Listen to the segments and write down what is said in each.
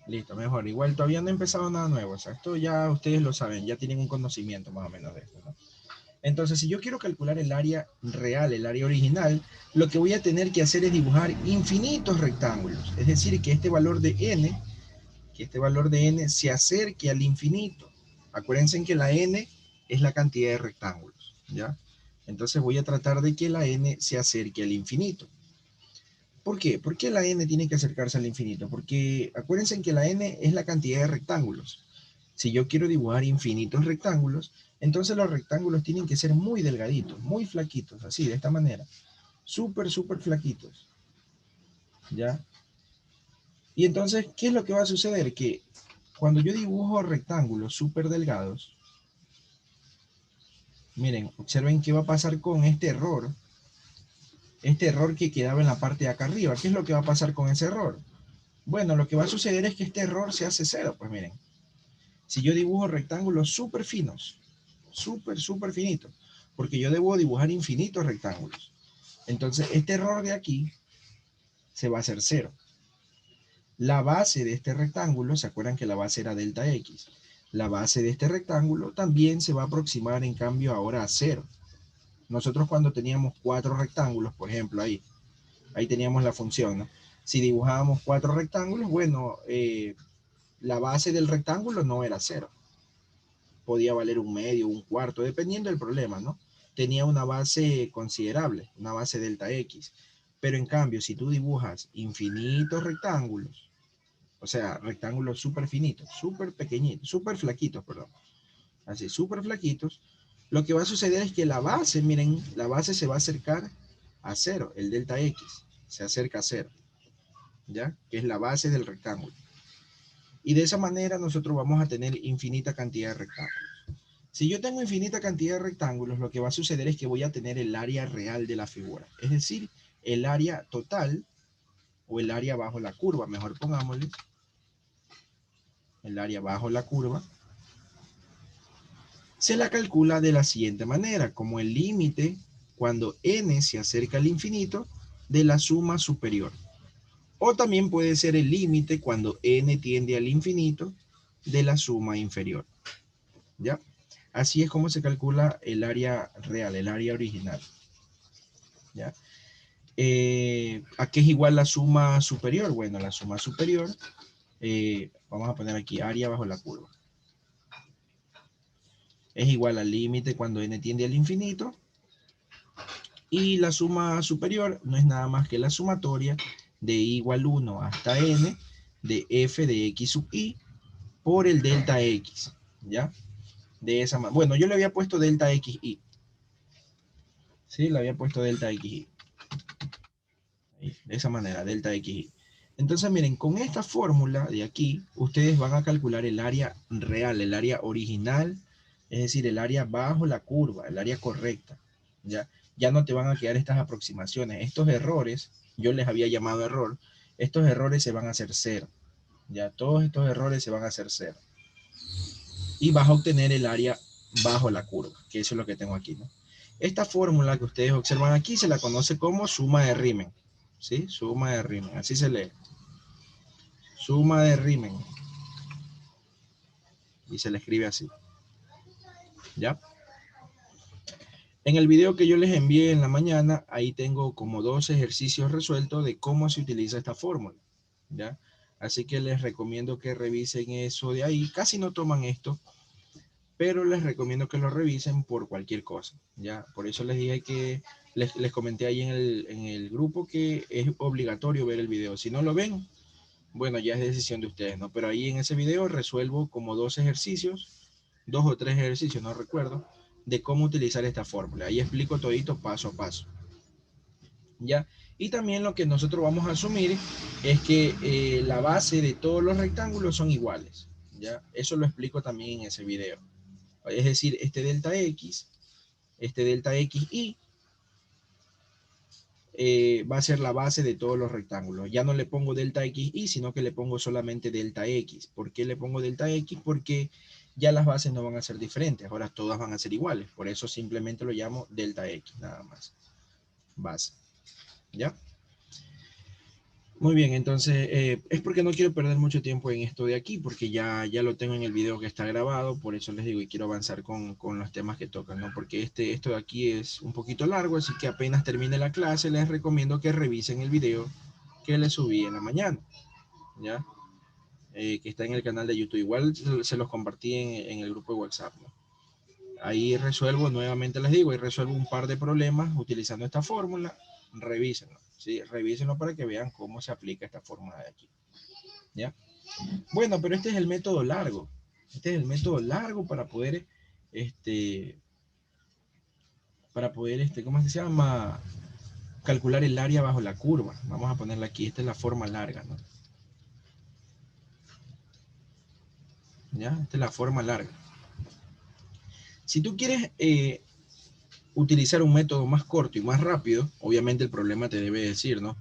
Listo, mejor. Igual todavía no he empezado nada nuevo. O sea, esto ya ustedes lo saben, ya tienen un conocimiento más o menos de esto, ¿no? Entonces, si yo quiero calcular el área real, el área original, lo que voy a tener que hacer es dibujar infinitos rectángulos. Es decir, que este valor de n se acerque al infinito. Acuérdense que la n es la cantidad de rectángulos, ¿ya? Entonces voy a tratar de que la n se acerque al infinito. ¿Por qué? ¿Por qué la n tiene que acercarse al infinito? Porque acuérdense que la n es la cantidad de rectángulos. Si yo quiero dibujar infinitos rectángulos, entonces los rectángulos tienen que ser muy delgaditos, muy flaquitos, así, de esta manera. Súper, súper flaquitos. ¿Ya? Y entonces, ¿qué es lo que va a suceder? Que cuando yo dibujo rectángulos súper delgados, miren, observen qué va a pasar con este error. Este error que quedaba en la parte de acá arriba. ¿Qué es lo que va a pasar con ese error? Bueno, lo que va a suceder es que este error se hace cero. Pues miren, si yo dibujo rectángulos súper finos, súper, súper finitos, porque yo debo dibujar infinitos rectángulos. Entonces, este error de aquí se va a hacer cero. La base de este rectángulo, ¿se acuerdan que la base era delta X? La base de este rectángulo también se va a aproximar, en cambio, ahora a cero. Nosotros cuando teníamos 4 rectángulos, por ejemplo, ahí teníamos la función, ¿no? Si dibujábamos 4 rectángulos, bueno, la base del rectángulo no era cero. Podía valer un medio, un cuarto, dependiendo del problema, ¿no? Tenía una base considerable, una base delta X. Pero en cambio, si tú dibujas infinitos rectángulos, o sea, rectángulos súper finitos, súper pequeñitos, súper flaquitos, perdón, así, súper flaquitos, lo que va a suceder es que la base, miren, la base se va a acercar a cero, el delta X se acerca a cero, ¿ya? Que es la base del rectángulo. Y de esa manera nosotros vamos a tener infinita cantidad de rectángulos. Si yo tengo infinita cantidad de rectángulos, lo que va a suceder es que voy a tener el área real de la figura, es decir, el área total o el área bajo la curva, mejor pongámosle, el área bajo la curva, se la calcula de la siguiente manera, como el límite cuando n se acerca al infinito de la suma superior. O también puede ser el límite cuando n tiende al infinito de la suma inferior. ¿Ya? Así es como se calcula el área real, el área original. ¿Ya? ¿A qué es igual la suma superior? Bueno, la suma superior, vamos a poner aquí área bajo la curva. Es igual al límite cuando n tiende al infinito. Y la suma superior no es nada más que la sumatoria de igual 1 hasta n de f de x sub i por el delta x. ¿Ya? De esa manera. Bueno, yo le había puesto delta xi. Sí, le había puesto delta xi. De esa manera, delta xi. Entonces, miren, con esta fórmula de aquí, ustedes van a calcular el área real, el área original, es decir, el área bajo la curva, el área correcta. ¿Ya? Ya no te van a quedar estas aproximaciones. Estos errores, yo les había llamado error, estos errores se van a hacer cero. Ya, todos estos errores se van a hacer cero. Y vas a obtener el área bajo la curva, que eso es lo que tengo aquí, ¿no? Esta fórmula que ustedes observan aquí se la conoce como suma de Riemann. ¿Sí? Suma de Riemann, así se lee. Suma de Riemann. Y se le escribe así. ¿Ya? En el video que yo les envié en la mañana, ahí tengo como 2 ejercicios resueltos de cómo se utiliza esta fórmula. ¿Ya? Así que les recomiendo que revisen eso de ahí. Casi no toman esto, pero les recomiendo que lo revisen por cualquier cosa. ¿Ya? Por eso les dije que les comenté ahí en el grupo que es obligatorio ver el video. Si no lo ven, bueno, ya es decisión de ustedes, ¿no? Pero ahí en ese video resuelvo como 2 ejercicios, 2 o 3 ejercicios, no recuerdo, de cómo utilizar esta fórmula. Ahí explico todito paso a paso. ¿Ya? Y también lo que nosotros vamos a asumir es que la base de todos los rectángulos son iguales. ¿Ya? Eso lo explico también en ese video. Es decir, este delta xi, va a ser la base de todos los rectángulos. Ya no le pongo delta xi, sino que le pongo solamente delta x. ¿Por qué le pongo delta x? Porque ya las bases no van a ser diferentes, ahora todas van a ser iguales. Por eso simplemente lo llamo delta x, nada más. Base. ¿Ya? Muy bien, entonces es porque no quiero perder mucho tiempo en esto de aquí, porque ya lo tengo en el video que está grabado, por eso les digo y quiero avanzar con los temas que tocan, ¿no? Porque esto de aquí es un poquito largo, así que apenas termine la clase les recomiendo que revisen el video que les subí en la mañana, ¿ya? Que está en el canal de YouTube. Igual se los compartí en el grupo de WhatsApp, ¿no? Ahí resuelvo, nuevamente les digo, ahí resuelvo un par de problemas utilizando esta fórmula, revísenlo, ¿sí? Revísenlo para que vean cómo se aplica esta fórmula de aquí, ¿ya? Bueno, pero este es el método largo. Este es el método largo para poder, ¿cómo se llama? Calcular el área bajo la curva. Vamos a ponerla aquí. Esta es la forma larga, ¿no? ¿Ya? Esta es la forma larga. Si tú quieres utilizar un método más corto y más rápido, obviamente el problema te debe decir, ¿no?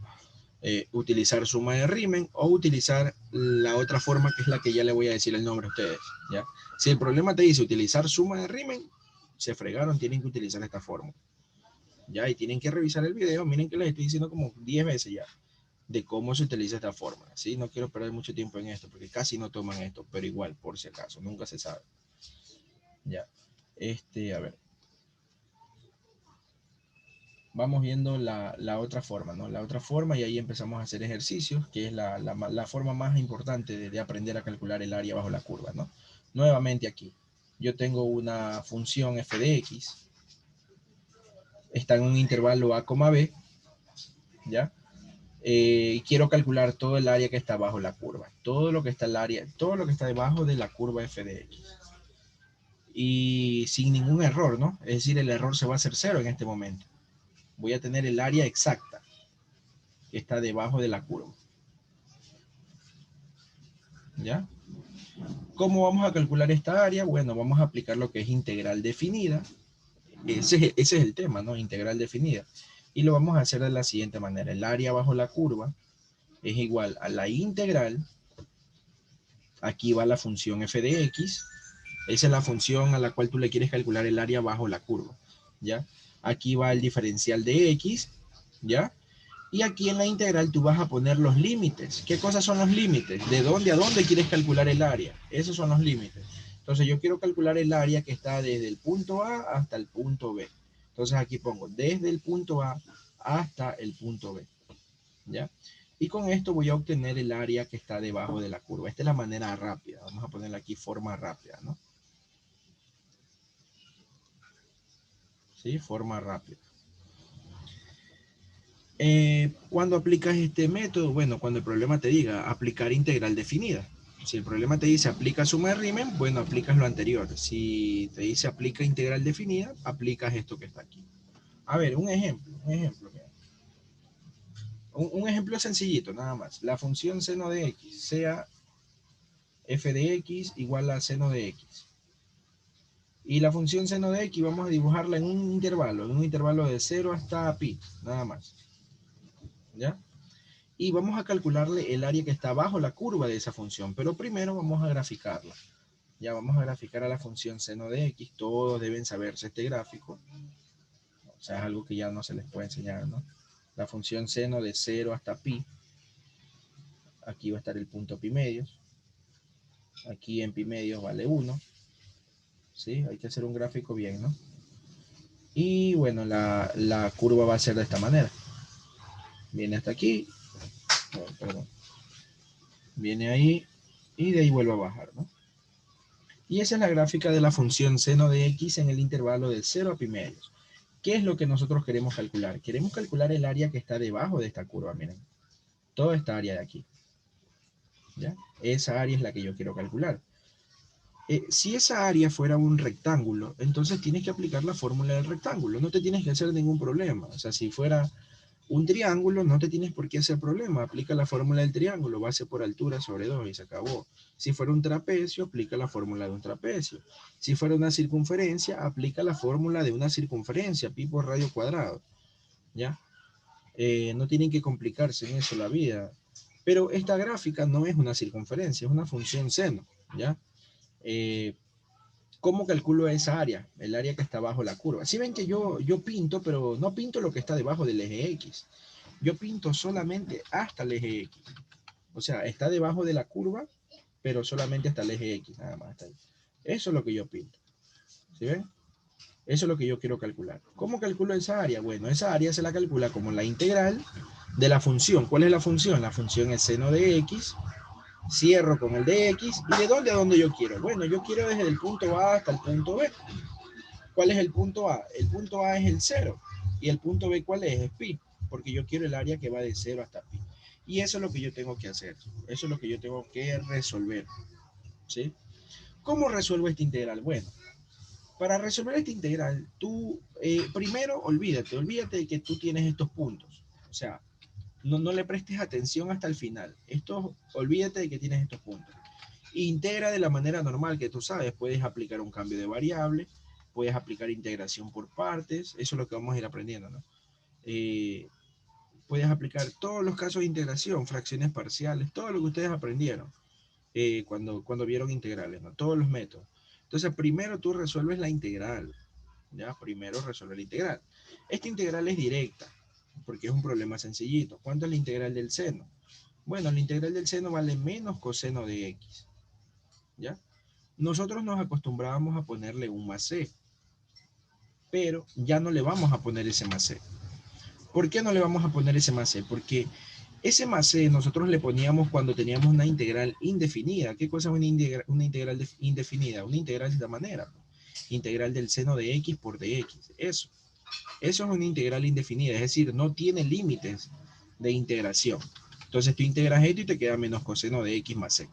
Utilizar suma de Riemann o utilizar la otra forma que es la que ya le voy a decir el nombre a ustedes, ¿ya? Si el problema te dice utilizar suma de Riemann, se fregaron, tienen que utilizar esta fórmula, ¿ya? Y tienen que revisar el video, miren que les estoy diciendo como 10 veces ya, de cómo se utiliza esta fórmula, ¿sí? No quiero perder mucho tiempo en esto, porque casi no toman esto, pero igual, por si acaso, nunca se sabe, ¿ya? A ver, vamos viendo la otra forma, ¿no? La otra forma y ahí empezamos a hacer ejercicios, que es la forma más importante de aprender a calcular el área bajo la curva, ¿no? Nuevamente aquí, yo tengo una función f de x, está en un intervalo a, b, ¿ya? Quiero calcular todo el área que está bajo la curva, todo lo que está todo lo que está debajo de la curva f de x. Y sin ningún error, ¿no? Es decir, el error se va a hacer cero en este momento. Voy a tener el área exacta que está debajo de la curva. ¿Ya? ¿Cómo vamos a calcular esta área? Bueno, vamos a aplicar lo que es integral definida. Ese es el tema, ¿no? Integral definida. Y lo vamos a hacer de la siguiente manera. El área bajo la curva es igual a la integral. Aquí va la función f de x. Esa es la función a la cual tú le quieres calcular el área bajo la curva, ¿ya? Aquí va el diferencial de x, ¿ya? Y aquí en la integral tú vas a poner los límites. ¿Qué cosas son los límites? ¿De dónde a dónde quieres calcular el área? Esos son los límites. Entonces yo quiero calcular el área que está desde el punto A hasta el punto B. Entonces aquí pongo desde el punto A hasta el punto B, ¿ya? Y con esto voy a obtener el área que está debajo de la curva. Esta es la manera rápida. Vamos a ponerle aquí forma rápida, ¿no? ¿Sí? Forma rápida. ¿Cuándo aplicas este método? Bueno, cuando el problema te diga aplicar integral definida. Si el problema te dice aplica suma de Riemann, bueno, aplicas lo anterior. Si te dice aplica integral definida, aplicas esto que está aquí. A ver, mira. Un ejemplo sencillito, nada más. La función seno de x sea f de x igual a seno de x. Y la función seno de x vamos a dibujarla en un intervalo de 0 hasta pi, nada más. ¿Ya? Y vamos a calcularle el área que está bajo la curva de esa función, pero primero vamos a graficarla. Ya vamos a graficar a la función seno de x, todos deben saberse este gráfico, o sea, es algo que ya no se les puede enseñar, ¿no? La función seno de 0 hasta pi, aquí va a estar el punto pi medios, aquí en pi medios vale 1, ¿sí? Hay que hacer un gráfico bien, ¿no? Y bueno, la curva va a ser de esta manera. Viene hasta aquí, perdón, viene ahí y de ahí vuelve a bajar, ¿no? Y esa es la gráfica de la función seno de x en el intervalo de 0 a pi medios. ¿Qué es lo que nosotros queremos calcular? Queremos calcular el área que está debajo de esta curva, miren. Toda esta área de aquí. ¿Ya? Esa área es la que yo quiero calcular. Si esa área fuera un rectángulo, entonces tienes que aplicar la fórmula del rectángulo. No te tienes que hacer ningún problema. O sea, si fuera un triángulo, no te tienes por qué hacer problema. Aplica la fórmula del triángulo, base por altura sobre 2 y se acabó. Si fuera un trapecio, aplica la fórmula de un trapecio. Si fuera una circunferencia, aplica la fórmula de una circunferencia, pi por radio cuadrado. ¿Ya? No tienen que complicarse en eso la vida. Pero esta gráfica no es una circunferencia, es una función seno. ¿Ya? ¿Cómo calculo esa área? El área que está bajo la curva. Si ven que yo pinto, pero no pinto lo que está debajo del eje X. Yo pinto solamente hasta el eje X. O sea, está debajo de la curva, pero solamente hasta el eje X, nada más. Hasta ahí. Eso es lo que yo pinto. ¿Sí ven? Eso es lo que yo quiero calcular. ¿Cómo calculo esa área? Bueno, esa área se la calcula como la integral de la función. ¿Cuál es la función? La función es seno de X. Cierro con el de X. ¿Y de dónde a dónde yo quiero? Bueno, yo quiero desde el punto A hasta el punto B. ¿Cuál es el punto A? El punto A es el 0. ¿Y el punto B cuál es? Es pi. Porque yo quiero el área que va de 0 hasta pi. Y eso es lo que yo tengo que hacer. Eso es lo que yo tengo que resolver. ¿Sí? ¿Cómo resuelvo esta integral? Bueno, para resolver esta integral, tú primero olvídate de que tú tienes estos puntos. O sea, no le prestes atención hasta el final. Olvídate de que tienes estos puntos. Integra de la manera normal que tú sabes. Puedes aplicar un cambio de variable, puedes aplicar integración por partes. Eso es lo que vamos a ir aprendiendo, ¿no? Puedes aplicar todos los casos de integración, fracciones parciales, todo lo que ustedes aprendieron cuando vieron integrales, ¿no? Todos los métodos. Entonces, primero tú resuelves la integral. ¿Ya? Primero resuelve la integral. Esta integral es directa, porque es un problema sencillito. ¿Cuánto es la integral del seno? Bueno, la integral del seno vale menos coseno de x. ¿Ya? Nosotros nos acostumbrábamos a ponerle un más c, pero ya no le vamos a poner ese más c. ¿Por qué no le vamos a poner ese más c? Porque ese más c nosotros le poníamos cuando teníamos una integral indefinida. ¿Qué cosa es una integral indefinida? Una integral de esta manera. Integral del seno de x por dx. Eso es una integral indefinida, es decir, no tiene límites de integración. Entonces tú integras esto y te queda menos coseno de x más c.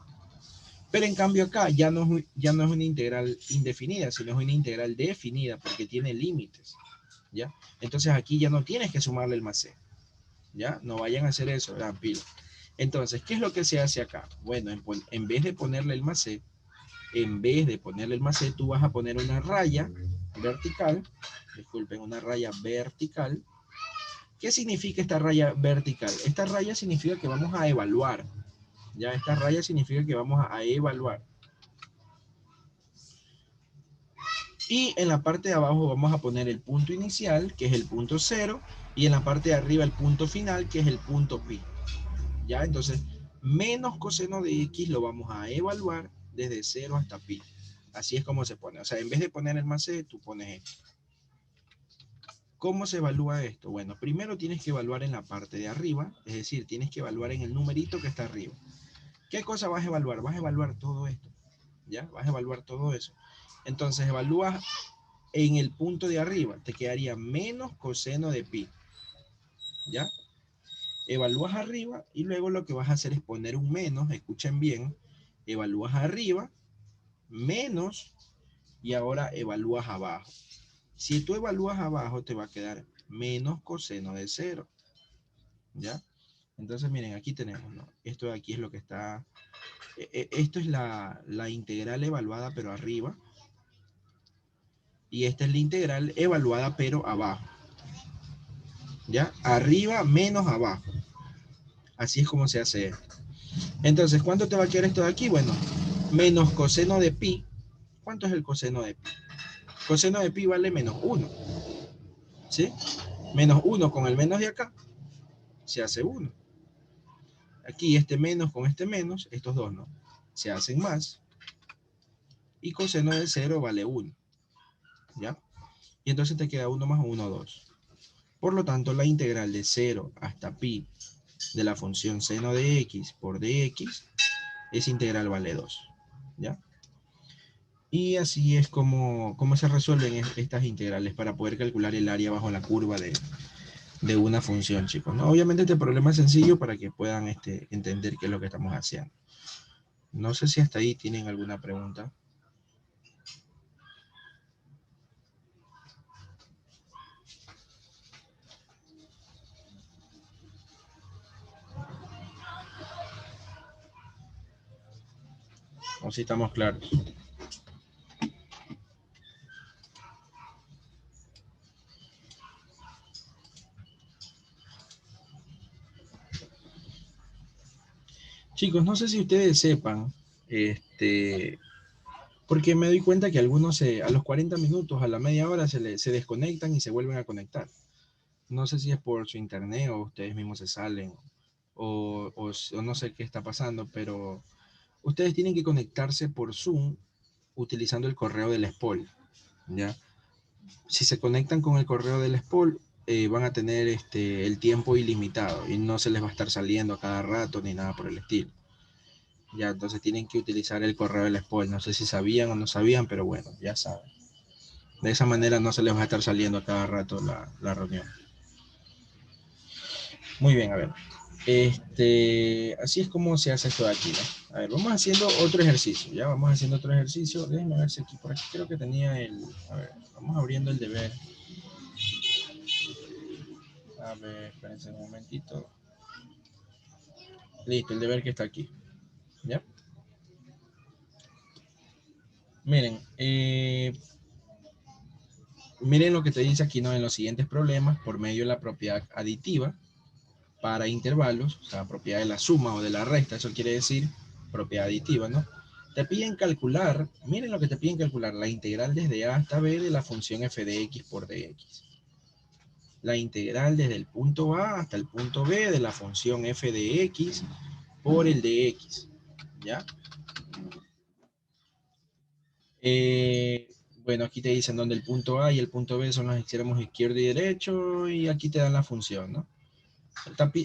Pero en cambio acá ya no es una integral indefinida, sino es una integral definida porque tiene límites. ¿Ya? Entonces aquí ya no tienes que sumarle el más c. ¿Ya? No vayan a hacer eso, vean, pila. Entonces, ¿qué es lo que se hace acá? Bueno, en vez de ponerle el más c, tú vas a poner una raya vertical, disculpen, una raya vertical. ¿Qué significa esta raya vertical? Esta raya significa que vamos a evaluar. Ya, esta raya significa que vamos a evaluar. Y en la parte de abajo vamos a poner el punto inicial, que es el punto 0, y en la parte de arriba el punto final, que es el punto pi. Ya, entonces, menos coseno de x lo vamos a evaluar desde 0 hasta pi. Así es como se pone. O sea, en vez de poner el más c, tú pones esto. ¿Cómo se evalúa esto? Bueno, primero tienes que evaluar en la parte de arriba, es decir, tienes que evaluar en el numerito que está arriba. ¿Qué cosa vas a evaluar? Vas a evaluar todo esto, ¿ya? Vas a evaluar todo eso. Entonces evalúas en el punto de arriba, te quedaría menos coseno de pi, ¿ya? Evalúas arriba y luego lo que vas a hacer es poner un menos, escuchen bien, evalúas arriba, menos, y ahora evalúas abajo. Si tú evalúas abajo, te va a quedar menos coseno de 0, ¿ya? Entonces, miren, aquí tenemos, ¿no? Esto de aquí es lo que está... Esto es la integral evaluada, pero arriba. Y esta es la integral evaluada, pero abajo. ¿Ya? Arriba menos abajo. Así es como se hace esto. Entonces, ¿cuánto te va a quedar esto de aquí? Bueno, menos coseno de pi. ¿Cuánto es el coseno de pi? Coseno de pi vale menos 1. ¿Sí? Menos 1 con el menos de acá se hace 1. Aquí este menos con este menos, estos dos, ¿no? Se hacen más. Y coseno de 0 vale 1. ¿Ya? Y entonces te queda 1 más 1, 2. Por lo tanto, la integral de 0 hasta pi de la función seno de x por dx, esa integral vale 2. ¿Ya? Y así es como se resuelven estas integrales para poder calcular el área bajo la curva de una función, chicos, ¿no? Obviamente este problema es sencillo para que puedan entender qué es lo que estamos haciendo. No sé si hasta ahí tienen alguna pregunta. O si estamos claros. Chicos, no sé si ustedes sepan, porque me doy cuenta que algunos a los 40 minutos, a la media hora, se desconectan y se vuelven a conectar. No sé si es por su internet o ustedes mismos se salen o no sé qué está pasando, pero ustedes tienen que conectarse por Zoom utilizando el correo del SPOL, ¿ya? Si se conectan con el correo del SPOL, van a tener el tiempo ilimitado y no se les va a estar saliendo a cada rato ni nada por el estilo. Ya, entonces tienen que utilizar el correo del SPOL. No sé si sabían o no sabían, pero bueno, ya saben. De esa manera no se les va a estar saliendo a cada rato la reunión. Muy bien, a ver. Así es como se hace esto de aquí, ¿no? A ver, vamos haciendo otro ejercicio, ya vamos haciendo otro ejercicio. Déjenme ver si aquí, por aquí creo que tenía el... A ver, vamos abriendo el deber. A ver, espérense un momentito. Listo, el deber que está aquí, ¿ya? Miren, miren lo que te dice aquí, ¿no? En los siguientes problemas, por medio de la propiedad aditiva para intervalos, o sea, propiedad de la suma o de la resta, eso quiere decir propiedad aditiva, ¿no? Te piden calcular, miren lo que te piden calcular, la integral desde a hasta b de la función f de x por dx. La integral desde el punto a hasta el punto b de la función f de x por el dx, ¿ya? Eh, bueno, aquí te dicen donde el punto A y el punto B son los extremos izquierdo y derecho, y aquí te dan la función, ¿no?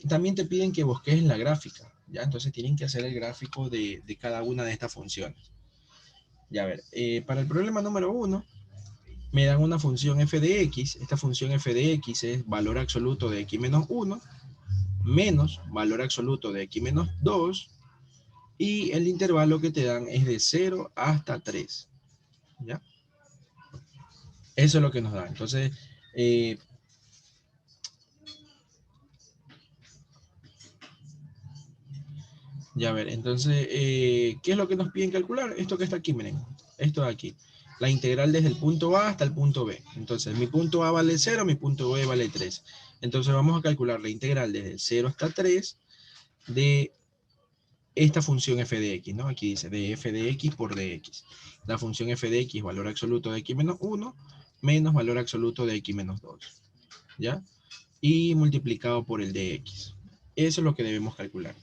También te piden que busques la gráfica, ¿ya? Entonces tienen que hacer el gráfico de cada una de estas funciones. Ya, a ver, para el problema número 1, me dan una función f de x. Esta función f de x es valor absoluto de x menos 1, menos valor absoluto de x menos 2, y el intervalo que te dan es de 0 hasta 3, ¿ya? Eso es lo que nos da. Entonces, ya ver, entonces, ¿qué es lo que nos piden calcular? Esto que está aquí, miren, esto de aquí. La integral desde el punto A hasta el punto B. Entonces, mi punto A vale 0, mi punto B vale 3. Entonces, vamos a calcular la integral desde el 0 hasta 3 de esta función f de x, ¿no? Aquí dice de f de x por dx. La función f de x, valor absoluto de x menos 1, menos valor absoluto de x menos 2, ¿ya? Y multiplicado por el dx. Eso es lo que debemos calcular.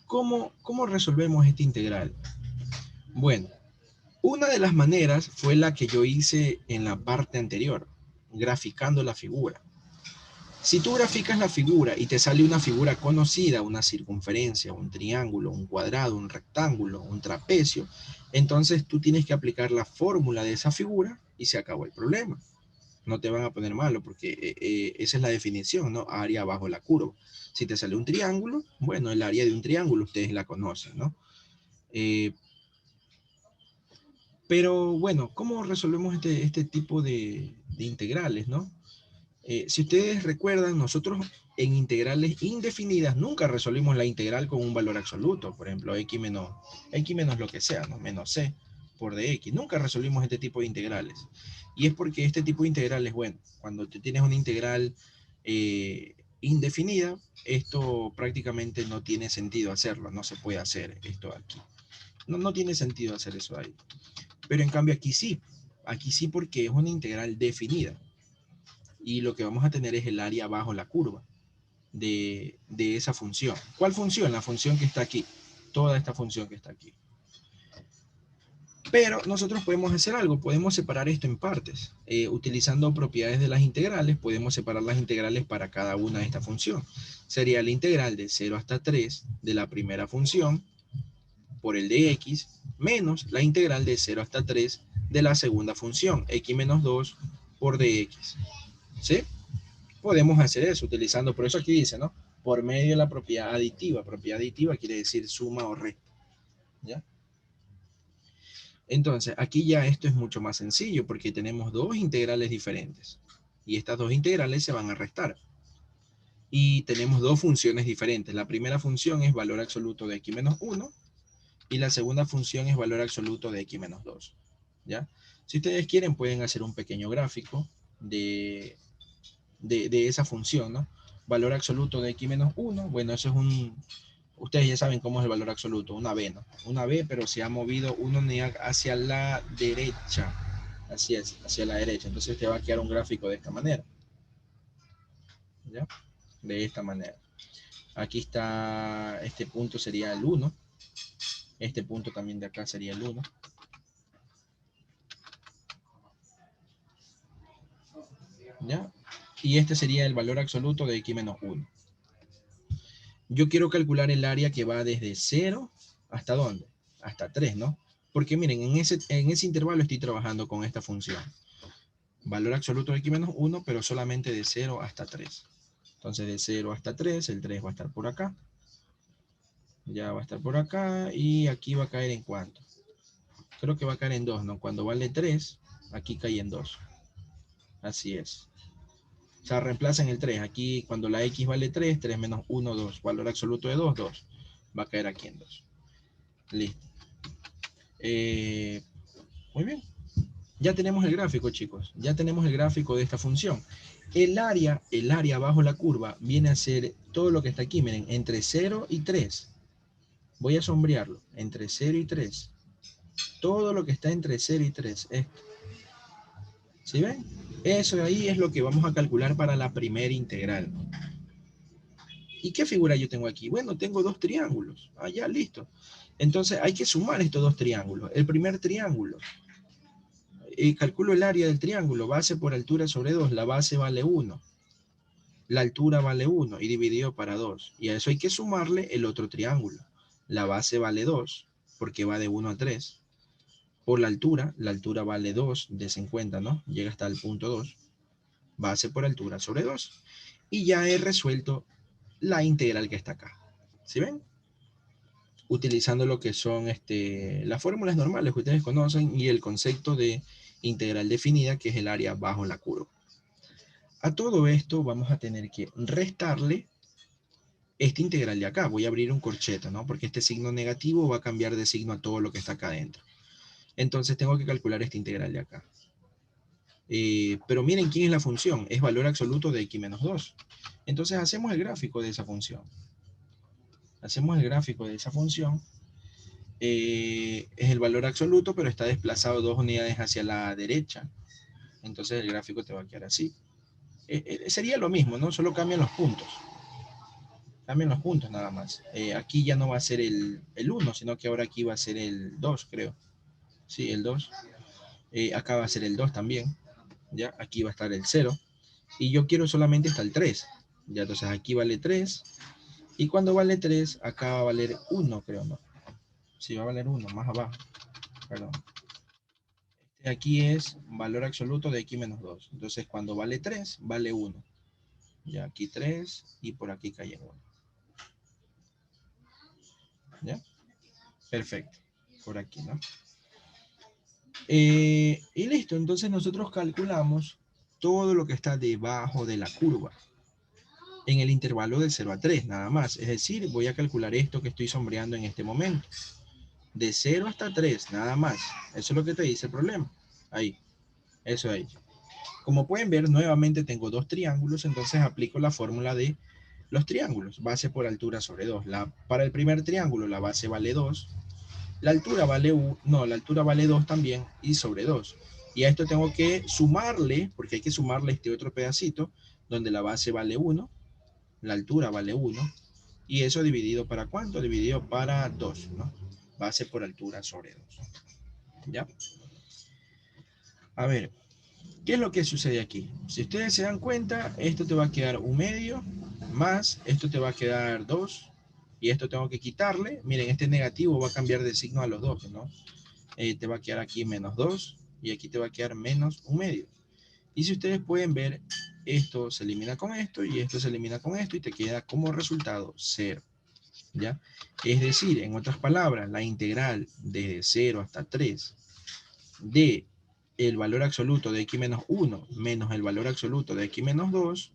¿Cómo resolvemos esta integral? Bueno, una de las maneras fue la que yo hice en la parte anterior, graficando la figura. Si tú graficas la figura y te sale una figura conocida, una circunferencia, un triángulo, un cuadrado, un rectángulo, un trapecio, entonces tú tienes que aplicar la fórmula de esa figura y se acabó el problema. No te van a poner malo porque esa es la definición, ¿no? Área bajo la curva. Si te sale un triángulo, bueno, el área de un triángulo ustedes la conocen, ¿no? Eh, pero bueno, ¿cómo resolvemos este tipo de integrales, no? Si ustedes recuerdan, nosotros en integrales indefinidas nunca resolvimos la integral con un valor absoluto. Por ejemplo, x menos lo que sea, ¿no? Menos c por dx. Nunca resolvimos este tipo de integrales. Y es porque este tipo de integrales, bueno, cuando te tienes una integral indefinida, esto prácticamente no tiene sentido hacerlo. No se puede hacer esto aquí. No tiene sentido hacer eso ahí. Pero en cambio aquí sí. Aquí sí porque es una integral definida. Y lo que vamos a tener es el área bajo la curva de esa función. ¿Cuál función? La función que está aquí. Toda esta función que está aquí. Pero nosotros podemos hacer algo. Podemos separar esto en partes. Utilizando propiedades de las integrales, podemos separar las integrales para cada una de esta función. Sería la integral de 0 hasta 3 de la primera función por el de x, menos la integral de 0 hasta 3 de la segunda función, x menos 2 por dx. ¿Sí? Podemos hacer eso utilizando, por eso aquí dice, ¿no? Por medio de la propiedad aditiva. Propiedad aditiva quiere decir suma o resta, ¿ya? Entonces, aquí ya esto es mucho más sencillo porque tenemos dos integrales diferentes. Y estas dos integrales se van a restar. Y tenemos dos funciones diferentes. La primera función es valor absoluto de x menos 1 y la segunda función es valor absoluto de x menos 2, ¿ya? Si ustedes quieren, pueden hacer un pequeño gráfico de esa función, ¿no? Valor absoluto de x menos 1, bueno, eso es ustedes ya saben cómo es el valor absoluto, una b, ¿no? Una b, pero se ha movido una unidad hacia la derecha, así es, hacia la derecha, entonces te va a quedar un gráfico de esta manera. ¿ya? De esta manera. Aquí está, este punto sería el 1. Este punto también de acá sería el 1. ¿Ya? Y este sería el valor absoluto de x menos 1. Yo quiero calcular el área que va desde 0 hasta ¿dónde? Hasta 3, ¿no? Porque miren, en ese intervalo estoy trabajando con esta función. Valor absoluto de x menos 1, pero solamente de 0 hasta 3. Entonces de 0 hasta 3, el 3 va a estar por acá. Ya va a estar por acá y aquí va a caer en ¿cuánto? Creo que va a caer en 2, ¿no? Cuando vale 3, aquí cae en 2. Así es. O sea, reemplazan el 3. Aquí cuando la x vale 3, 3 menos 1, 2. Valor absoluto de 2, 2. Va a caer aquí en 2. Listo. Muy bien. Ya tenemos el gráfico, chicos. Ya tenemos el gráfico de esta función. El área bajo la curva viene a ser todo lo que está aquí. Miren, entre 0 y 3. Voy a sombrearlo. Entre 0 y 3. Todo lo que está entre 0 y 3. Esto. ¿Sí ven? Eso de ahí es lo que vamos a calcular para la primera integral. ¿Y qué figura yo tengo aquí? Bueno, tengo dos triángulos. Ah, ya, listo. Entonces hay que sumar estos dos triángulos. El primer triángulo. Calculo el área del triángulo. Base por altura sobre 2. La base vale 1. La altura vale 1 y dividido para 2. Y a eso hay que sumarle el otro triángulo. La base vale 2 porque va de 1 a 3. Por la altura vale 2 de 50, ¿no? Llega hasta el punto 2. Base por altura sobre 2. Y ya he resuelto la integral que está acá. ¿Sí ven? Utilizando lo que son las fórmulas normales que ustedes conocen y el concepto de integral definida, que es el área bajo la curva. A todo esto vamos a tener que restarle esta integral de acá. Voy a abrir un corcheto, ¿no? Porque este signo negativo va a cambiar de signo a todo lo que está acá adentro. Entonces tengo que calcular esta integral de acá. Pero miren quién es la función. Es valor absoluto de x menos 2. Entonces hacemos el gráfico de esa función. Hacemos el gráfico de esa función. Es el valor absoluto, pero está desplazado 2 unidades hacia la derecha. Entonces el gráfico te va a quedar así. Sería lo mismo, ¿no? Solo cambian los puntos. Cambian los puntos nada más. Aquí ya no va a ser el 1, sino que ahora aquí va a ser el 2, creo. Sí, el 2. Acá va a ser el 2 también. ¿Ya? Aquí va a estar el 0. Y yo quiero solamente hasta el 3. Ya, entonces aquí vale 3. Y cuando vale 3, acá va a valer 1, creo, ¿no? Sí, va a valer 1, más abajo. Perdón. Aquí es valor absoluto de x menos 2. Entonces, cuando vale 3, vale 1. Ya, aquí 3 y por aquí cae 1. ¿Ya? Perfecto. Por aquí, ¿no? Y listo. Entonces, nosotros calculamos todo lo que está debajo de la curva en el intervalo de 0 a 3, nada más. Es decir, voy a calcular esto que estoy sombreando en este momento. De 0 hasta 3, nada más. Eso es lo que te dice el problema. Ahí. Eso ahí. Como pueden ver, nuevamente tengo dos triángulos, entonces aplico la fórmula de los triángulos. Base por altura sobre 2. Para el primer triángulo la base vale 2. La altura vale 1. No, la altura vale 2 también y sobre 2. Y a esto tengo que sumarle, porque hay que sumarle este otro pedacito, donde la base vale 1, la altura vale 1. Y eso dividido para ¿cuánto? Dividido para 2, ¿no? Base por altura sobre 2. ¿Ya? A ver, ¿qué es lo que sucede aquí? Si ustedes se dan cuenta, esto te va a quedar 1/2 más, esto te va a quedar 2 y esto tengo que quitarle. Miren, este negativo va a cambiar de signo a los dos, ¿no? Te va a quedar aquí menos 2 y aquí te va a quedar menos 1/2. Y si ustedes pueden ver, esto se elimina con esto y esto se elimina con esto y te queda como resultado 0. ¿Ya? Es decir, en otras palabras, la integral desde 0 hasta 3 de el valor absoluto de x menos 1 menos el valor absoluto de x menos 2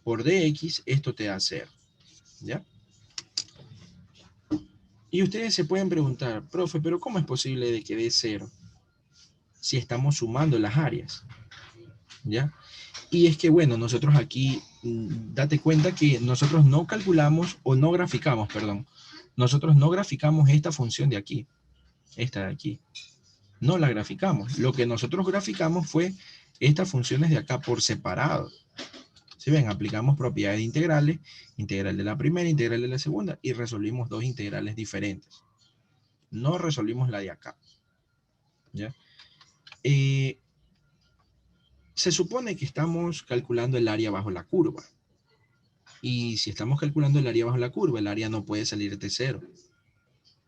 por dx, esto te da 0. ¿Ya? Y ustedes se pueden preguntar, profe, pero ¿cómo es posible de que dé 0 si estamos sumando las áreas? ¿Ya? Y es que, bueno, nosotros aquí, date cuenta que nosotros no calculamos o no graficamos, perdón. Nosotros no graficamos esta función de aquí, esta de aquí. No la graficamos. Lo que nosotros graficamos fue estas funciones de acá por separado. Si ven, aplicamos propiedades de integrales, integral de la primera, integral de la segunda, y resolvimos dos integrales diferentes. No resolvimos la de acá. ¿Ya? Se supone que estamos calculando el área bajo la curva. Y si estamos calculando el área bajo la curva, el área no puede salir de cero.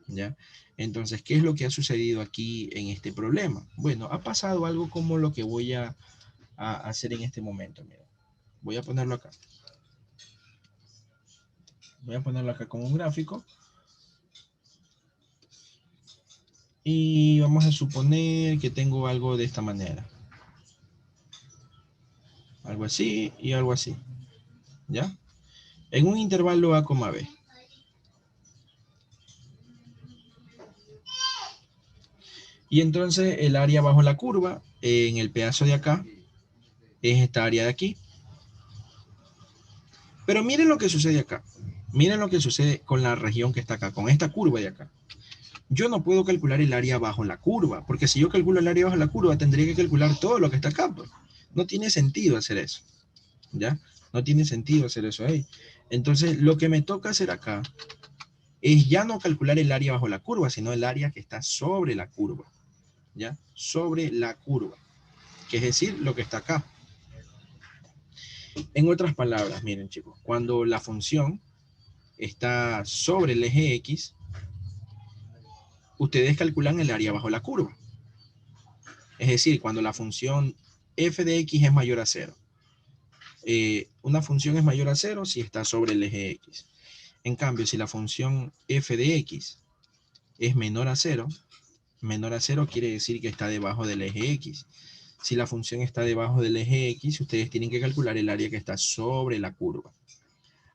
¿Ya? Entonces, ¿qué es lo que ha sucedido aquí en este problema? Bueno, ha pasado algo como lo que voy a hacer en este momento. Mira. Voy a ponerlo acá. Voy a ponerlo acá como un gráfico. Y vamos a suponer que tengo algo de esta manera. Algo así y algo así. ¿Ya? En un intervalo A, B. Y entonces el área bajo la curva, en el pedazo de acá, es esta área de aquí. Pero miren lo que sucede acá. Miren lo que sucede con la región que está acá, con esta curva de acá. Yo no puedo calcular el área bajo la curva, porque si yo calculo el área bajo la curva, tendría que calcular todo lo que está acá. Pues. No tiene sentido hacer eso. ¿Ya? No tiene sentido hacer eso ahí. Entonces, lo que me toca hacer acá es ya no calcular el área bajo la curva, sino el área que está sobre la curva. ¿Ya? Sobre la curva. Que es decir, lo que está acá. En otras palabras, miren chicos, cuando la función está sobre el eje X, ustedes calculan el área bajo la curva. Es decir, cuando la función f de x es mayor a 0. Una función es mayor a 0 si está sobre el eje X. En cambio, si la función f de x es menor a 0 quiere decir que está debajo del eje X. Si la función está debajo del eje X, ustedes tienen que calcular el área que está sobre la curva.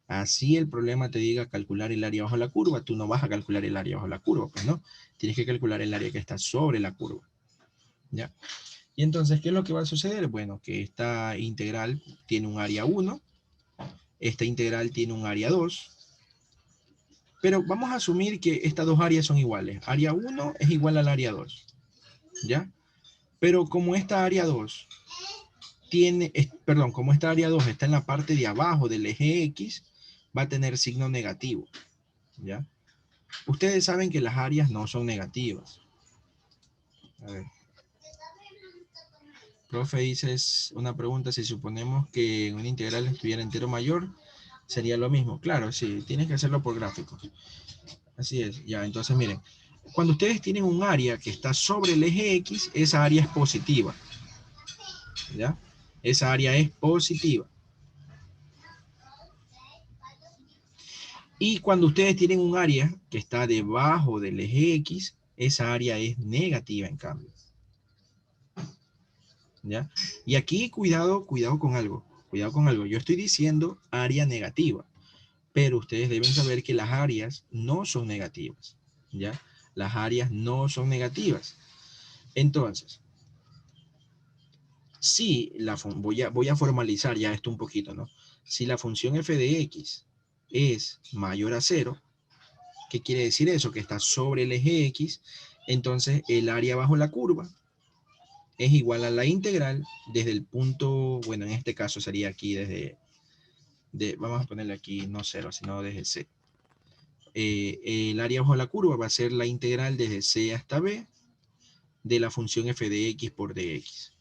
Así el problema te diga calcular el área bajo la curva, tú no vas a calcular el área bajo la curva, pues no. Tienes que calcular el área que está sobre la curva. ¿Ya? Y entonces, ¿qué es lo que va a suceder? Bueno, que esta integral tiene un área 1, esta integral tiene un área 2, pero vamos a asumir que estas dos áreas son iguales. Área 1 es igual al área 2, ¿ya? Pero como esta área 2 como esta área 2 está en la parte de abajo del eje X, va a tener signo negativo, ¿ya? Ustedes saben que las áreas no son negativas. A ver. Profe, dices una pregunta, si suponemos que en una integral estuviera entero mayor, sería lo mismo. Claro, sí, tienes que hacerlo por gráficos. Así es, ya, entonces miren, cuando ustedes tienen un área que está sobre el eje X, esa área es positiva. ¿Ya? Esa área es positiva. Y cuando ustedes tienen un área que está debajo del eje X, esa área es negativa en cambio. ¿Ya? Y aquí cuidado con algo. Cuidado con algo. Yo estoy diciendo área negativa. Pero ustedes deben saber que las áreas no son negativas, ¿ya? Las áreas no son negativas. Entonces, si voy a formalizar ya esto un poquito, ¿no? Si la función f de x es mayor a 0, ¿qué quiere decir eso? Que está sobre el eje x, entonces el área bajo la curva es igual a la integral desde el punto, bueno, en este caso sería aquí vamos a ponerle aquí no 0, sino desde c. El área bajo la curva va a ser la integral desde c hasta b de la función f de x por dx.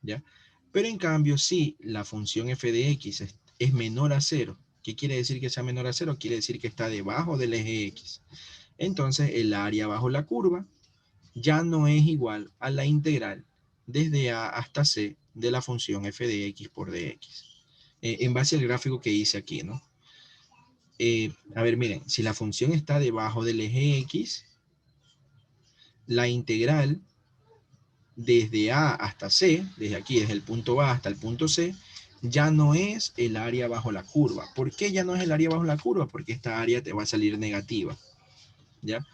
¿Ya? Pero en cambio, si la función f de x es menor a 0, ¿qué quiere decir que sea menor a 0? Quiere decir que está debajo del eje x. Entonces, el área bajo la curva ya no es igual a la integral desde a hasta c de la función f de x por dx. En base al gráfico que hice aquí, ¿no? A ver, miren, si la función está debajo del eje X, la integral desde A hasta C, desde aquí, desde el punto A hasta el punto C, ya no es el área bajo la curva. ¿Por qué ya no es el área bajo la curva? Porque esta área te va a salir negativa, ¿ya?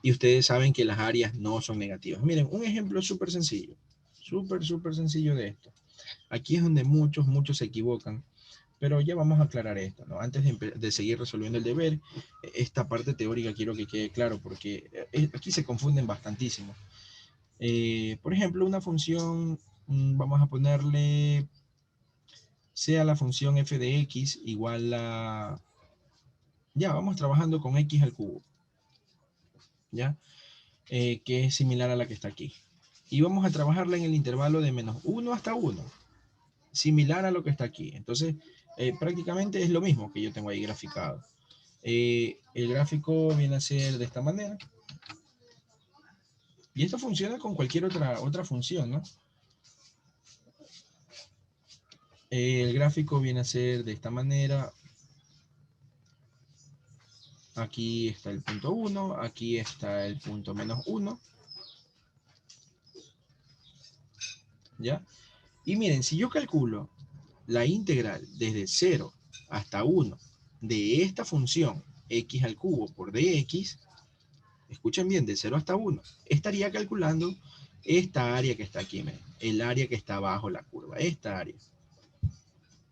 Y ustedes saben que las áreas no son negativas. Miren, un ejemplo súper sencillo, súper sencillo de esto. Aquí es donde muchos se equivocan. Pero ya vamos a aclarar esto, ¿no? Antes de seguir resolviendo el deber, esta parte teórica quiero que quede claro, porque aquí se confunden bastantísimo. Por ejemplo, una función, vamos a ponerle sea la función f de x igual a... Ya, vamos trabajando con x al cubo, ¿ya? Que es similar a la que está aquí. Y vamos a trabajarla en el intervalo de menos 1 hasta 1, similar a lo que está aquí. Entonces, prácticamente es lo mismo que yo tengo ahí graficado. El gráfico viene a ser de esta manera. Y esto funciona con cualquier otra función, ¿no? El gráfico viene a ser de esta manera. Aquí está el punto 1, aquí está el punto menos 1. ¿Ya? Y miren, si yo calculo la integral desde 0 hasta 1 de esta función x al cubo por dx, escuchen bien, de 0 hasta 1, estaría calculando esta área que está aquí, miren, el área que está bajo la curva, esta área.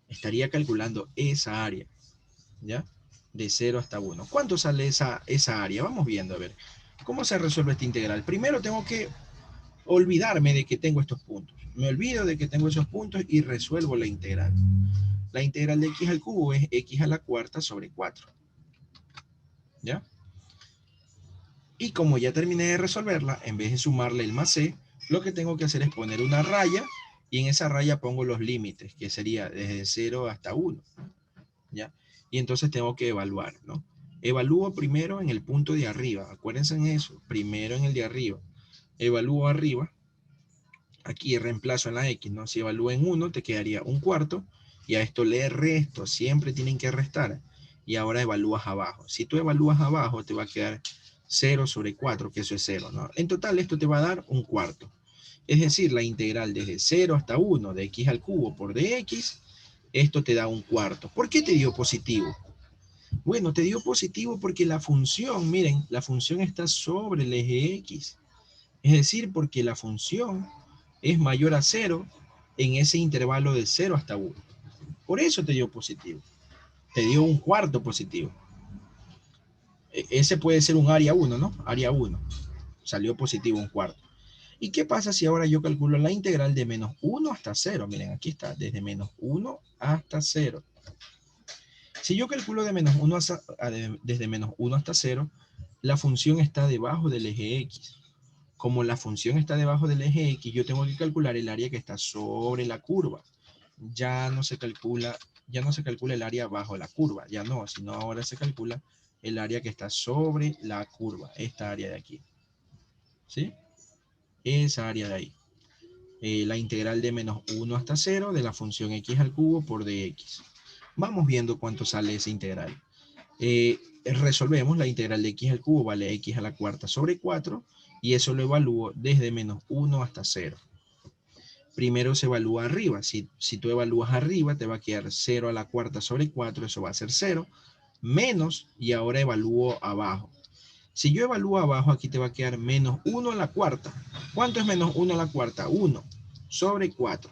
Estaría calculando esa área, ¿ya? De 0 hasta 1. ¿Cuánto sale esa área? Vamos viendo, a ver. ¿Cómo se resuelve esta integral? Primero tengo que olvidarme de que tengo estos puntos. Me olvido de que tengo esos puntos y resuelvo la integral. La integral de x al cubo es x a la cuarta sobre 4. ¿Ya? Y como ya terminé de resolverla, en vez de sumarle el más c, lo que tengo que hacer es poner una raya y en esa raya pongo los límites, que sería desde 0 hasta 1. ¿Ya? Y entonces tengo que evaluar, ¿no? Evalúo primero en el punto de arriba. Acuérdense en eso. Primero en el de arriba. Evalúo arriba. Aquí reemplazo en la X, ¿no? Si evalúo en 1, te quedaría un cuarto. Y a esto le resto. Siempre tienen que restar. Y ahora evalúas abajo. Si tú evalúas abajo, te va a quedar 0 sobre 4, que eso es 0, ¿no? En total, esto te va a dar un cuarto. Es decir, la integral desde 0 hasta 1 de x al cubo por dx, esto te da un cuarto. ¿Por qué te dio positivo? Bueno, te dio positivo porque la función, miren, la función está sobre el eje X. Es decir, porque la función es mayor a 0 en ese intervalo de 0 hasta 1. Por eso te dio positivo. Te dio un cuarto positivo. Ese puede ser un área 1, ¿no? Área 1. Salió positivo un cuarto. ¿Y qué pasa si ahora yo calculo la integral de menos 1 hasta 0? Miren, aquí está, desde menos 1 hasta 0. Si yo calculo de menos 1 desde menos 1 hasta 0, la función está debajo del eje X. Como la función está debajo del eje X, yo tengo que calcular el área que está sobre la curva. Ya no se calcula el área bajo la curva, ya no, sino ahora se calcula el área que está sobre la curva, esta área de aquí. ¿Sí? Esa área de ahí. La integral de menos 1 hasta 0 de la función x al cubo por dx. Vamos viendo cuánto sale esa integral. Resolvemos la integral de x al cubo, vale x a la cuarta sobre 4, y eso lo evalúo desde menos 1 hasta 0. Primero se evalúa arriba. Si tú evalúas arriba, te va a quedar 0 a la cuarta sobre 4, eso va a ser 0, menos, y ahora evalúo abajo. Si yo evalúo abajo, aquí te va a quedar menos 1 a la cuarta. ¿Cuánto es menos 1 a la cuarta? 1 sobre 4.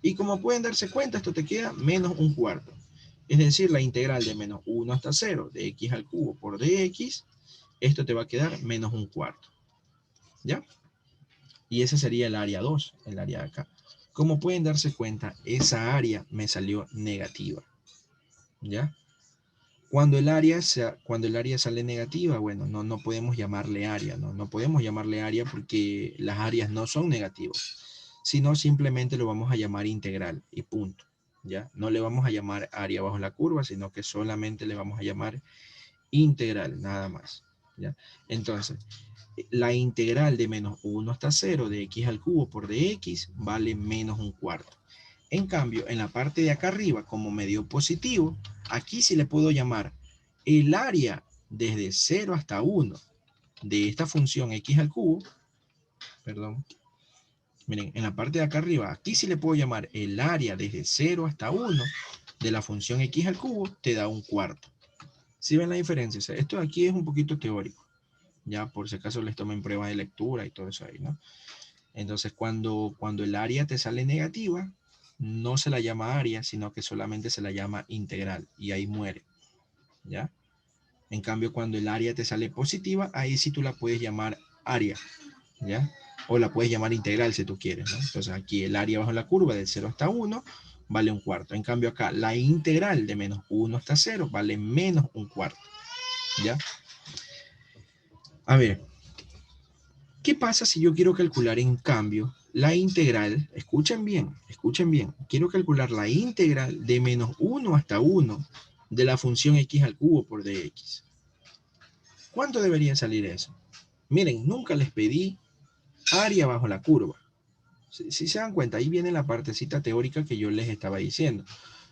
Y como pueden darse cuenta, esto te queda menos un cuarto. Es decir, la integral de menos 1 hasta 0 de x al cubo por dx, esto te va a quedar menos un cuarto. ¿Ya? Y ese sería el área 2, el área de acá. Como pueden darse cuenta, esa área me salió negativa. ¿Ya? Cuando el área sale negativa, bueno, no podemos llamarle área, ¿no? No podemos llamarle área porque las áreas no son negativas, sino simplemente lo vamos a llamar integral y punto. ¿Ya? No le vamos a llamar área bajo la curva, sino que solamente le vamos a llamar integral, nada más. ¿Ya? Entonces, la integral de menos 1 hasta 0 de x al cubo por dx vale menos un cuarto. En cambio, en la parte de acá arriba, como me dio positivo, aquí sí le puedo llamar el área desde 0 hasta 1 de esta función x al cubo, perdón, miren, en la parte de acá arriba, aquí sí le puedo llamar el área desde 0 hasta 1 de la función x al cubo, te da un cuarto. ¿Sí ven la diferencia? O sea, esto de aquí es un poquito teórico, ya por si acaso les tomen pruebas de lectura y todo eso ahí, ¿no? Entonces, cuando el área te sale negativa, no se la llama área, sino que solamente se la llama integral, y ahí muere, ¿ya? En cambio, cuando el área te sale positiva, ahí sí tú la puedes llamar área, ¿ya? O la puedes llamar integral si tú quieres, ¿no? Entonces aquí el área bajo la curva del 0 hasta 1 vale un cuarto. En cambio acá, la integral de menos 1 hasta 0 vale menos un cuarto. ¿Ya? A ver, ¿qué pasa si yo quiero calcular en cambio la integral? Escuchen bien, quiero calcular la integral de menos 1 hasta 1 de la función x al cubo por dx. ¿Cuánto debería salir eso? Miren, nunca les pedí área bajo la curva. Si se dan cuenta, ahí viene la partecita teórica que yo les estaba diciendo.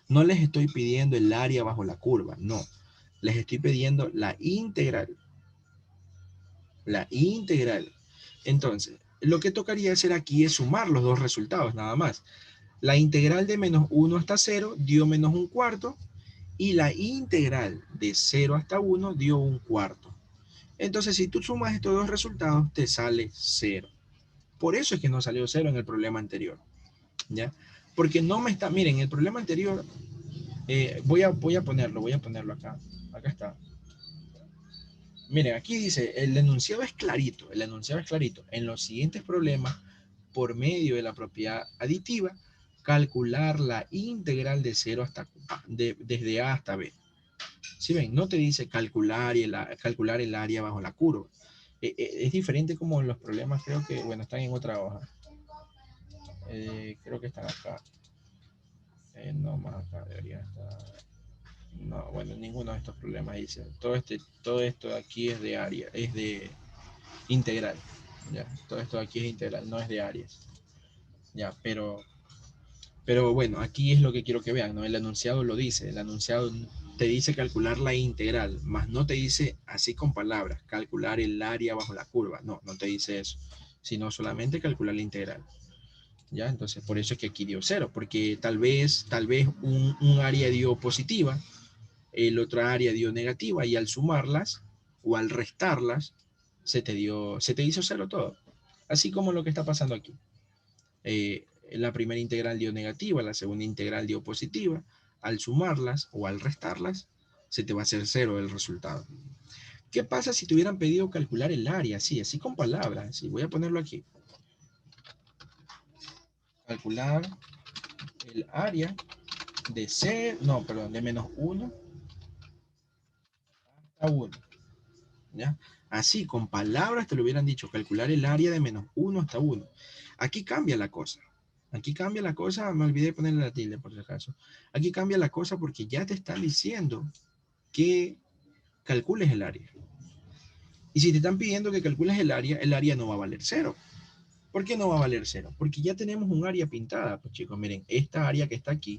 No les estoy pidiendo el área bajo la curva, no. Les estoy pidiendo la integral. La integral. Entonces, lo que tocaría hacer aquí es sumar los dos resultados, nada más. La integral de menos 1 hasta 0 dio menos un cuarto, y la integral de 0 hasta 1 dio un cuarto. Entonces, si tú sumas estos dos resultados, te sale 0. Por eso es que no salió 0 en el problema anterior. ¿Ya? Porque no me está, miren, el problema anterior, voy a ponerlo acá. Acá está. Miren, aquí dice, el enunciado es clarito, En los siguientes problemas, por medio de la propiedad aditiva, calcular la integral de 0 hasta desde A hasta B. ¿Sí ven? No te dice calcular el área bajo la curva. Es diferente como los problemas, creo que, bueno, están en otra hoja. Creo que están acá. No, más acá debería estar. No, bueno, ninguno de estos problemas dice. Todo esto de aquí es de área, es de integral. Ya, todo esto de aquí es integral, no es de áreas. Ya, pero bueno, aquí es lo que quiero que vean, ¿no? El enunciado lo dice, el enunciado te dice calcular la integral, más no te dice así con palabras, calcular el área bajo la curva. No, no te dice eso, sino solamente calcular la integral. ¿Ya? Entonces, por eso es que aquí dio 0, porque tal vez un área dio positiva, el otro área dio negativa, y al sumarlas o al restarlas, se te hizo 0 todo. Así como lo que está pasando aquí. La primera integral dio negativa, la segunda integral dio positiva. Al sumarlas o al restarlas, se te va a hacer 0 el resultado. ¿Qué pasa si te hubieran pedido calcular el área? Sí, así con palabras. Sí, voy a ponerlo aquí. Calcular el área de menos 1 hasta 1. ¿Ya? Así, con palabras te lo hubieran dicho, calcular el área de menos 1 hasta 1. Aquí cambia la cosa. Aquí cambia la cosa, me olvidé ponerle la tilde por si acaso. Aquí cambia la cosa porque ya te están diciendo que calcules el área. Y si te están pidiendo que calcules el área no va a valer 0. ¿Por qué no va a valer 0? Porque ya tenemos un área pintada. Pues chicos, miren, esta área que está aquí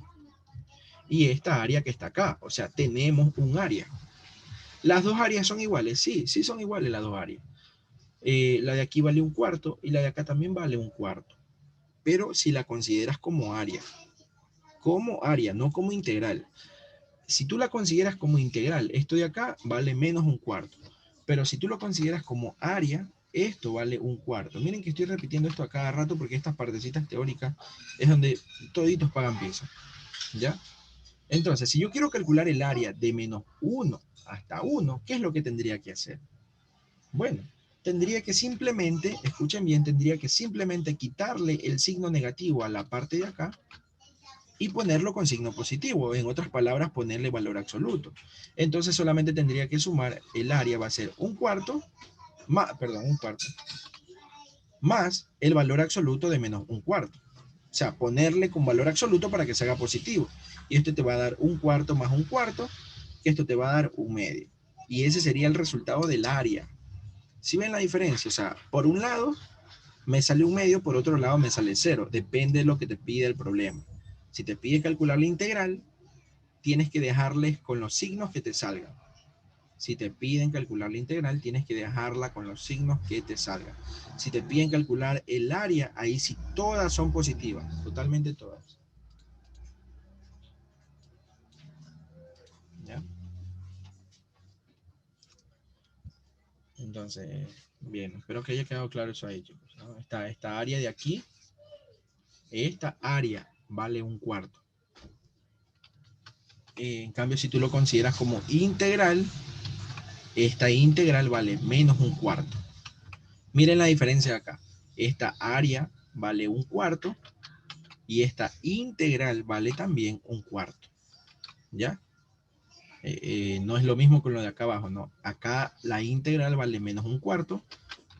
y esta área que está acá. O sea, tenemos un área. ¿Las dos áreas son iguales? Sí, sí son iguales las dos áreas. La de aquí vale un cuarto y la de acá también vale un cuarto. Pero si la consideras como área, no como integral. Si tú la consideras como integral, esto de acá vale menos un cuarto. Pero si tú lo consideras como área, esto vale un cuarto. Miren que estoy repitiendo esto a cada rato porque estas partecitas teóricas es donde toditos pagan piso. ¿Ya? Entonces, si yo quiero calcular el área de menos 1 hasta 1, ¿qué es lo que tendría que hacer? Bueno, tendría que simplemente, escuchen bien, tendría que simplemente quitarle el signo negativo a la parte de acá y ponerlo con signo positivo. En otras palabras, ponerle valor absoluto. Entonces solamente tendría que sumar, el área va a ser un cuarto, más el valor absoluto de menos un cuarto. O sea, ponerle con valor absoluto para que se haga positivo. Y esto te va a dar un cuarto más un cuarto, y esto te va a dar un medio. Y ese sería el resultado del área. ¿Sí ven la diferencia? O sea, por un lado me sale un medio, por otro lado me sale 0. Depende de lo que te pide el problema. Si te pide calcular la integral, tienes que dejarles con los signos que te salgan. Si te piden calcular la integral, tienes que dejarla con los signos que te salgan. Si te piden calcular el área, ahí sí todas son positivas, totalmente todas. ¿Ya? Entonces, bien, espero que haya quedado claro eso ahí, chicos, ¿no? Esta área de aquí, esta área vale un cuarto. En cambio, si tú lo consideras como integral, esta integral vale menos un cuarto. Miren la diferencia acá. Esta área vale un cuarto y esta integral vale también un cuarto, ¿ya? No es lo mismo con lo de acá abajo, no. Acá la integral vale menos un cuarto,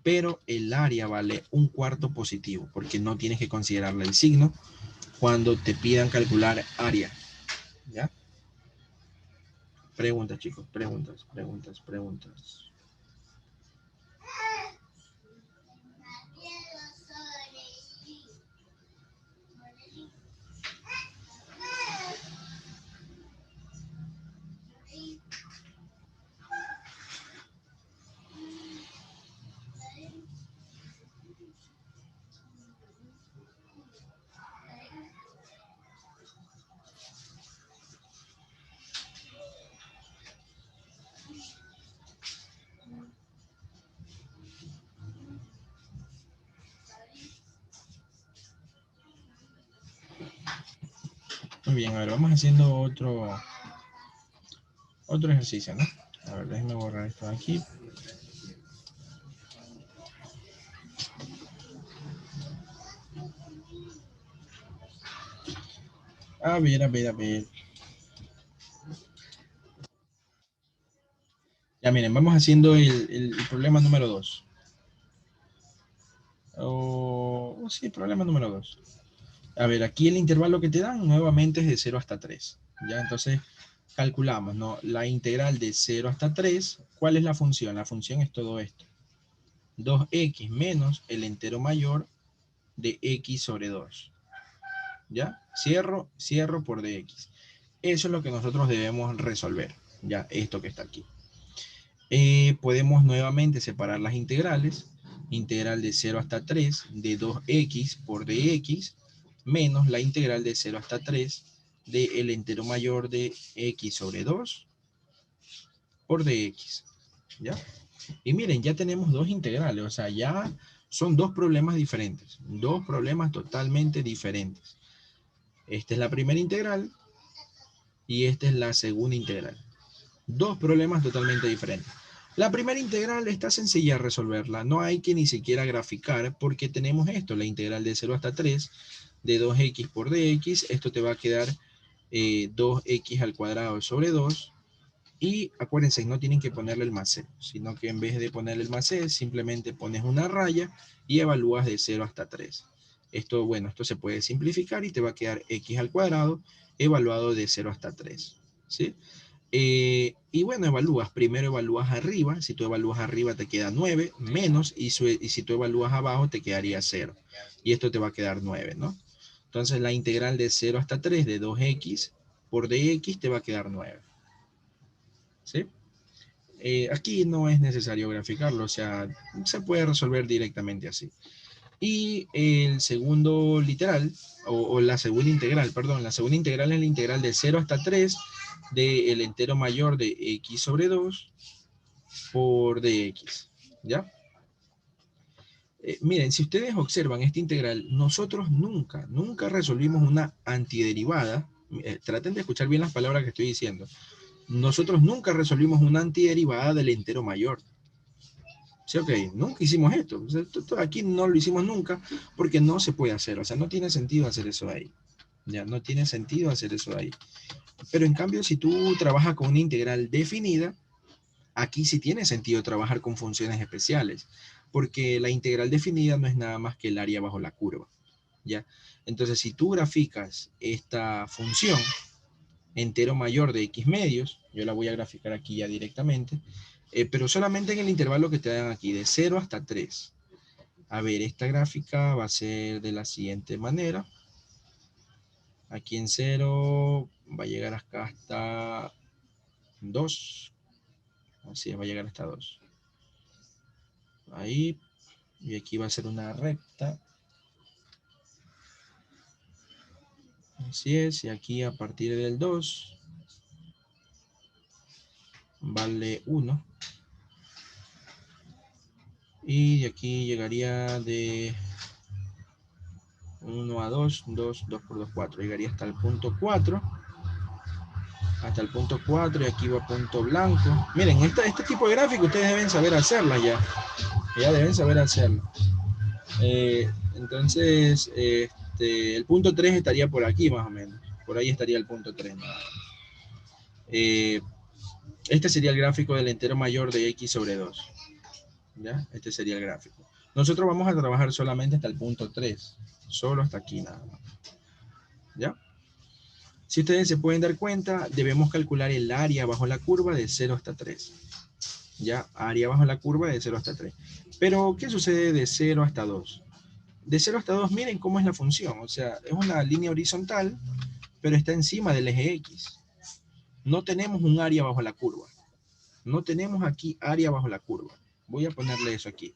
pero el área vale un cuarto positivo, porque no tienes que considerarle el signo cuando te pidan calcular área, ¿ya? Preguntas, chicos, preguntas. Muy bien, a ver, vamos haciendo otro ejercicio, ¿no? A ver, déjenme borrar esto de aquí. A ver. Ya miren, vamos haciendo el problema número 2. Sí, problema número 2. A ver, aquí el intervalo que te dan nuevamente es de 0 hasta 3. Ya, entonces calculamos, ¿no? La integral de 0 hasta 3, ¿cuál es la función? La función es todo esto. 2x menos el entero mayor de x sobre 2. ¿Ya? Cierro por dx. Eso es lo que nosotros debemos resolver. Ya, esto que está aquí. Podemos nuevamente separar las integrales. Integral de 0 hasta 3 de 2x por dx menos la integral de 0 hasta 3 del entero mayor de x sobre 2 por dx. ¿Ya? Y miren, ya tenemos dos integrales, o sea, ya son dos problemas diferentes, dos problemas totalmente diferentes. Esta es la primera integral y esta es la segunda integral. Dos problemas totalmente diferentes. La primera integral está sencilla de resolverla, no hay que ni siquiera graficar porque tenemos esto, la integral de 0 hasta 3 de 2x por dx, esto te va a quedar 2x al cuadrado sobre 2, y acuérdense, no tienen que ponerle el más c, sino que en vez de ponerle el más c, simplemente pones una raya y evalúas de 0 hasta 3. Esto, bueno, esto se puede simplificar y te va a quedar x al cuadrado evaluado de 0 hasta 3, ¿sí? Y bueno, primero evalúas arriba, si tú evalúas arriba te queda 9, menos, y si tú evalúas abajo te quedaría 0. Y esto te va a quedar 9, ¿no? Entonces la integral de 0 hasta 3 de 2x por dx te va a quedar 9. ¿Sí? Aquí no es necesario graficarlo, o sea, se puede resolver directamente así. Y el segundo literal, o la segunda integral, perdón, la segunda integral es la integral de 0 hasta 3 del entero mayor de x sobre 2 por dx, ¿ya? Miren, si ustedes observan esta integral, nosotros nunca resolvimos una antiderivada. Traten de escuchar bien las palabras que estoy diciendo. Nosotros nunca resolvimos una antiderivada del entero mayor. Sí, ok, nunca hicimos esto. O sea, aquí no lo hicimos nunca porque no se puede hacer. O sea, no tiene sentido hacer eso ahí. Ya, no tiene sentido hacer eso ahí. Pero en cambio, si tú trabajas con una integral definida, aquí sí tiene sentido trabajar con funciones especiales. Porque la integral definida no es nada más que el área bajo la curva. ¿Ya? Entonces, si tú graficas esta función, entero mayor de x medios, yo la voy a graficar aquí ya directamente, pero solamente en el intervalo que te dan aquí, de 0 hasta 3. A ver, esta gráfica va a ser de la siguiente manera. Aquí en 0 va a llegar acá hasta 2. Así va a llegar hasta 2. Ahí. Y aquí va a ser una recta. Así es. Y aquí a partir del 2 vale 1. Y de aquí llegaría de 1 a 2, 2 por 2, 4. Llegaría hasta el punto 4. Hasta el punto 4 y aquí va punto blanco. Miren, este tipo de gráfico ustedes deben saber hacerla ya. Ya deben saber hacerlo. Entonces, el punto 3 estaría por aquí más o menos. Por ahí estaría el punto 3. Este sería el gráfico del entero mayor de x sobre 2. ¿Ya? Este sería el gráfico. Nosotros vamos a trabajar solamente hasta el punto 3. Solo hasta aquí nada más. ¿Ya? Si ustedes se pueden dar cuenta, debemos calcular el área bajo la curva de 0 hasta 3. ¿Ya? Área bajo la curva de 0 hasta 3. Pero, ¿qué sucede de 0 hasta 2? De 0 hasta 2, miren cómo es la función. O sea, es una línea horizontal, pero está encima del eje X. No tenemos un área bajo la curva. No tenemos aquí área bajo la curva. Voy a ponerle eso aquí.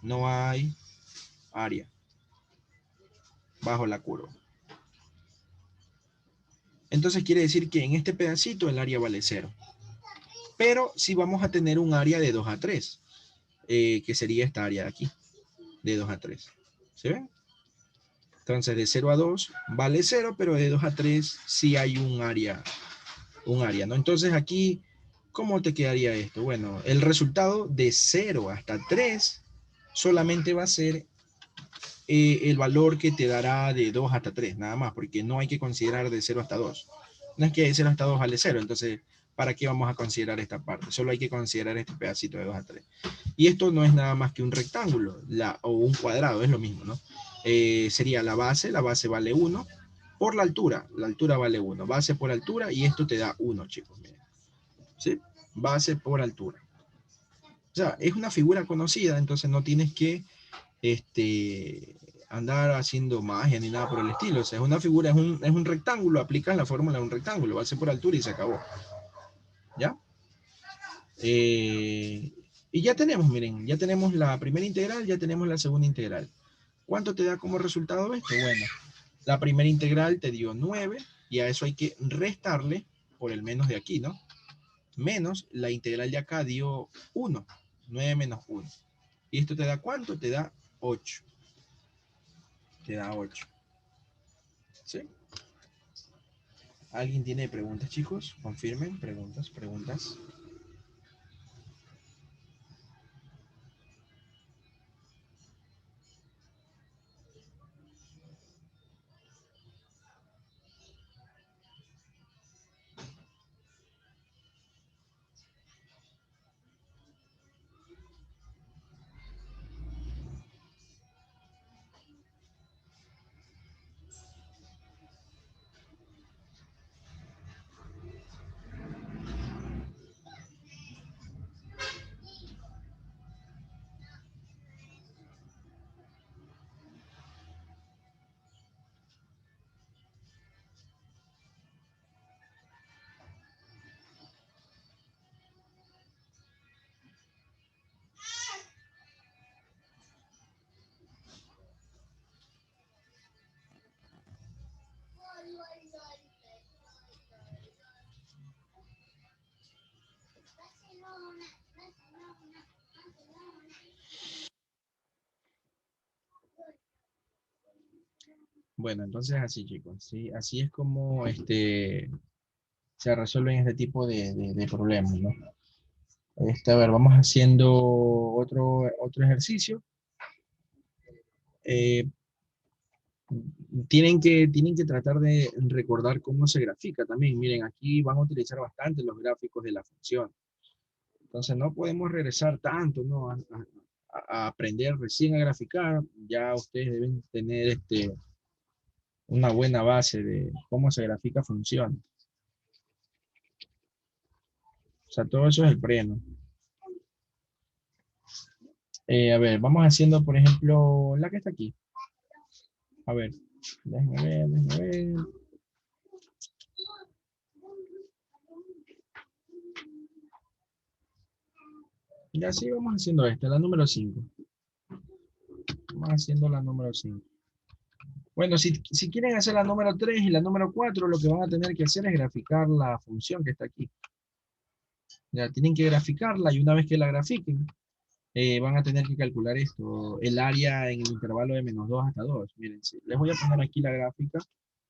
No hay área bajo la curva. Entonces quiere decir que en este pedacito el área vale 0. Pero sí vamos a tener un área de 2 a 3, que sería esta área de aquí, de 2 a 3. ¿Se ven? Entonces de 0 a 2 vale 0, pero de 2 a 3 sí hay un área, ¿no? Entonces aquí, ¿cómo te quedaría esto? Bueno, el resultado de 0 hasta 3 solamente va a ser el valor que te dará de 2 hasta 3, nada más, porque no hay que considerar de 0 hasta 2. No es que de 0 hasta 2 vale 0, entonces, ¿para qué vamos a considerar esta parte? Solo hay que considerar este pedacito de 2 a 3. Y esto no es nada más que un rectángulo o un cuadrado, es lo mismo, ¿no? Sería la base vale 1 por la altura vale 1, base por altura, y esto te da 1, chicos, miren. ¿Sí? Base por altura. O sea, es una figura conocida, entonces no tienes que andar haciendo magia ni nada por el estilo. O sea, es una figura, es un rectángulo, aplicas la fórmula de un rectángulo, base por altura y se acabó. ¿Ya? Y ya tenemos, miren, ya tenemos la primera integral, ya tenemos la segunda integral. ¿Cuánto te da como resultado esto? Bueno, la primera integral te dio 9, y a eso hay que restarle por el menos de aquí, ¿no? Menos la integral de acá dio 1, 9 menos 1. ¿Y esto te da cuánto? Te da 8. Te da 8. ¿Sí? ¿Alguien tiene preguntas, chicos? Confirmen, preguntas. Bueno, entonces así, chicos, ¿sí? Así es como se resuelven este tipo de problemas, ¿no? A ver, vamos haciendo otro ejercicio. Eh, tienen que tratar de recordar cómo se grafica también. Miren, aquí van a utilizar bastante los gráficos de la función. Entonces no podemos regresar tanto, ¿no? A aprender recién a graficar. Ya ustedes deben tener una buena base de cómo se grafica funciones. O sea, todo eso es el pre, ¿no? A ver, vamos haciendo, por ejemplo, la que está aquí. A ver, déjenme ver. Y así vamos haciendo esta, la número 5. Vamos haciendo la número 5. Bueno, si quieren hacer la número 3 y la número 4, lo que van a tener que hacer es graficar la función que está aquí. Ya tienen que graficarla, y una vez que la grafiquen, van a tener que calcular esto, el área en el intervalo de -2 hasta 2. Miren, sí, les voy a poner aquí la gráfica,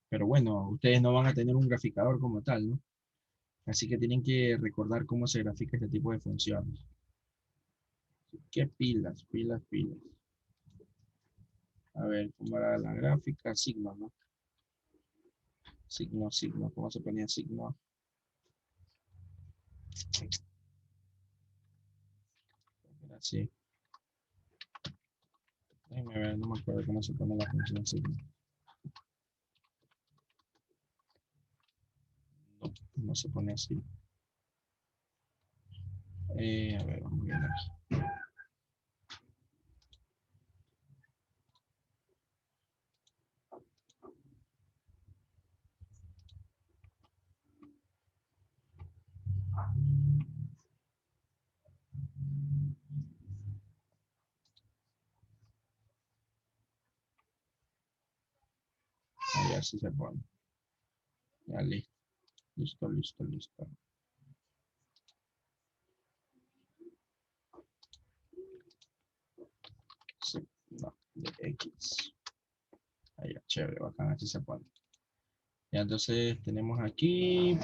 pero bueno, ustedes no van a tener un graficador como tal, ¿no? Así que tienen que recordar cómo se grafica este tipo de funciones. ¿Qué pilas? A ver, ¿cómo era la gráfica? Signo, ¿no? Signo, signo. ¿Cómo se ponía signo? Era así. Déjame ver, no me acuerdo cómo se pone la función signo. No, no se pone así. A ver, vamos a ver aquí. A ver si se pone. Ya, listo. Listo, listo, listo. Sí, no, de X. Ahí, chévere, bacán, así se pone. Ya, entonces tenemos aquí